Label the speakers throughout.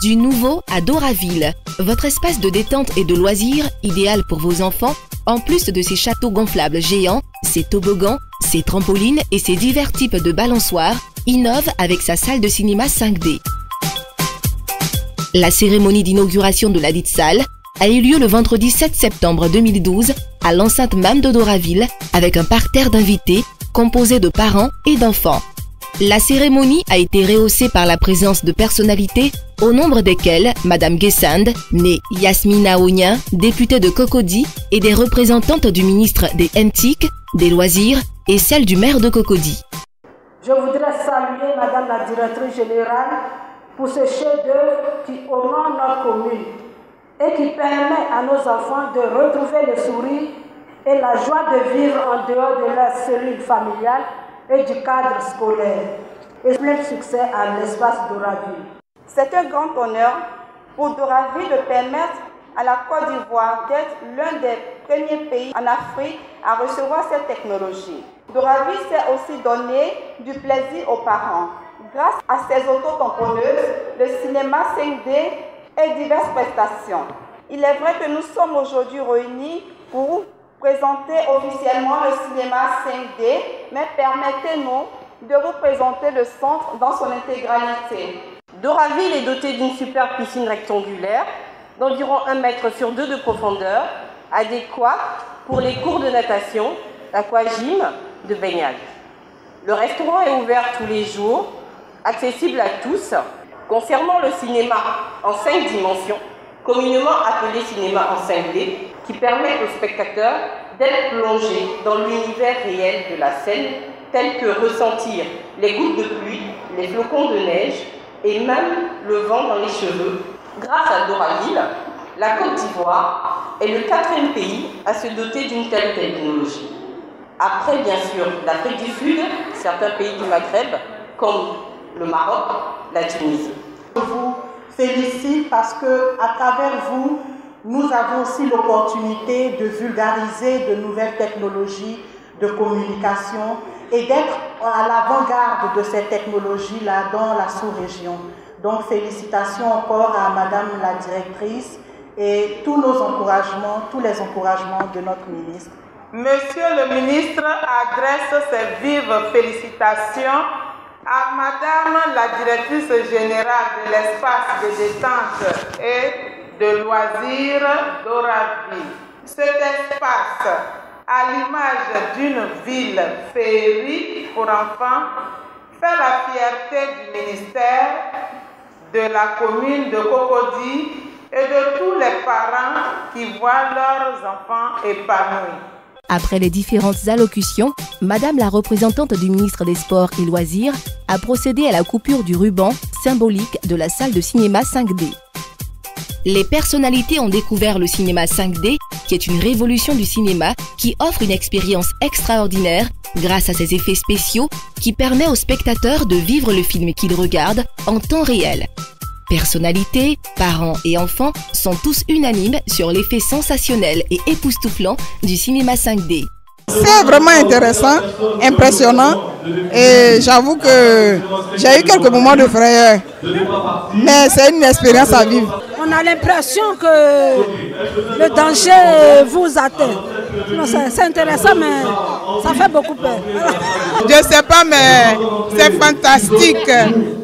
Speaker 1: Du nouveau à Doraville, votre espace de détente et de loisirs idéal pour vos enfants, en plus de ses châteaux gonflables géants, ses toboggans, ses trampolines et ses divers types de balançoires, innove avec sa salle de cinéma 5D. La cérémonie d'inauguration de ladite salle a eu lieu le vendredi 7 septembre 2012 à l'enceinte même de Doraville avec un parterre d'invités composé de parents et d'enfants. La cérémonie a été rehaussée par la présence de personnalités au nombre desquelles Madame Guessand, née Yasmina Onien, députée de Cocody, et des représentantes du ministre des MTIC, des loisirs et celle du maire de Cocody.
Speaker 2: Je voudrais saluer Madame la directrice générale pour ce chef-d'œuvre qui honore notre commune et qui permet à nos enfants de retrouver le sourire et la joie de vivre en dehors de leur cellule familiale et du cadre scolaire. Et plein de succès à l'espace Doraville.
Speaker 3: C'est un grand honneur pour Doraville de permettre à la Côte d'Ivoire d'être l'un des premiers pays en Afrique à recevoir cette technologie. Doraville s'est aussi donné du plaisir aux parents. Grâce à ses autotamponneuses, le cinéma 5D et diverses prestations. Il est vrai que nous sommes aujourd'hui réunis pour présenter officiellement le cinéma 5D, mais permettez-nous de vous présenter le centre dans son intégralité.
Speaker 4: Doraville est doté d'une superbe piscine rectangulaire d'environ 1 mètre sur 2 de profondeur, adéquate pour les cours de natation, d'aquagym, de baignade. Le restaurant est ouvert tous les jours, accessible à tous. Concernant le cinéma en 5 dimensions, communément appelé cinéma en 5D, qui permet aux spectateurs d'être plongés dans l'univers réel de la scène, tel que ressentir les gouttes de pluie, les flocons de neige et même le vent dans les cheveux. Grâce à Doraville, la Côte d'Ivoire est le 4e pays à se doter d'une telle technologie. Après, bien sûr, l'Afrique du Sud, certains pays du Maghreb, comme le Maroc, la Tunisie.
Speaker 5: Je vous félicite parce qu'à travers vous, nous avons aussi l'opportunité de vulgariser de nouvelles technologies de communication et d'être à l'avant-garde de ces technologies-là dans la sous-région. Donc félicitations encore à Madame la directrice et tous nos encouragements, tous les encouragements de notre ministre.
Speaker 6: Monsieur le ministre adresse ses vives félicitations à Madame la directrice générale de l'espace de détente et de loisirs Doraville. Cet espace, à l'image d'une ville féerique pour enfants, fait la fierté du ministère, de la commune de Cocody et de tous les parents qui voient leurs enfants épanouis.
Speaker 1: Après les différentes allocutions, Madame la représentante du ministre des Sports et Loisirs a procédé à la coupure du ruban symbolique de la salle de cinéma 5D. Les personnalités ont découvert le cinéma 5D, qui est une révolution du cinéma qui offre une expérience extraordinaire grâce à ses effets spéciaux qui permet aux spectateurs de vivre le film qu'ils regardent en temps réel. Personnalités, parents et enfants sont tous unanimes sur l'effet sensationnel et époustouflant du cinéma 5D.
Speaker 7: C'est vraiment intéressant, impressionnant et j'avoue que j'ai eu quelques moments de frayeur, mais c'est une expérience à vivre.
Speaker 2: On a l'impression que le danger vous atteint. C'est intéressant, mais ça fait beaucoup peur.
Speaker 7: Je ne sais pas, mais c'est fantastique.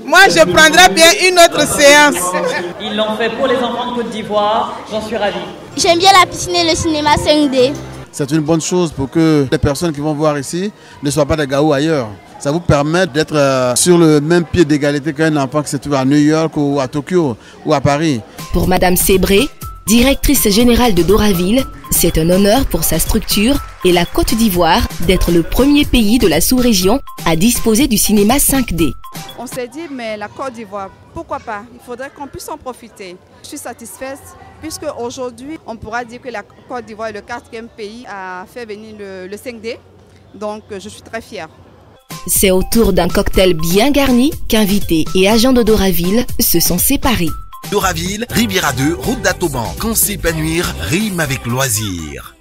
Speaker 7: Moi, je prendrais bien une autre séance.
Speaker 8: Ils l'ont fait pour les enfants de Côte d'Ivoire, j'en suis ravie.
Speaker 9: J'aime bien la piscine et le cinéma 5D.
Speaker 10: C'est une bonne chose pour que les personnes qui vont voir ici ne soient pas des gaous ailleurs. Ça vous permet d'être sur le même pied d'égalité qu'un enfant qui se trouve à New York ou à Tokyo ou à Paris.
Speaker 1: Pour Madame Sébré, directrice générale de Doraville, c'est un honneur pour sa structure et la Côte d'Ivoire d'être le premier pays de la sous-région à disposer du cinéma 5D.
Speaker 3: On s'est dit, mais la Côte d'Ivoire, pourquoi pas? Il faudrait qu'on puisse en profiter. Je suis satisfaite puisque aujourd'hui, on pourra dire que la Côte d'Ivoire est le 4e pays à faire venir le 5D. Donc, je suis très fière.
Speaker 1: C'est autour d'un cocktail bien garni qu'invités et agents de Doraville se sont séparés.
Speaker 11: Doraville, Riviera 2, route d'Atoban. Quand s'épanouir rime avec loisir.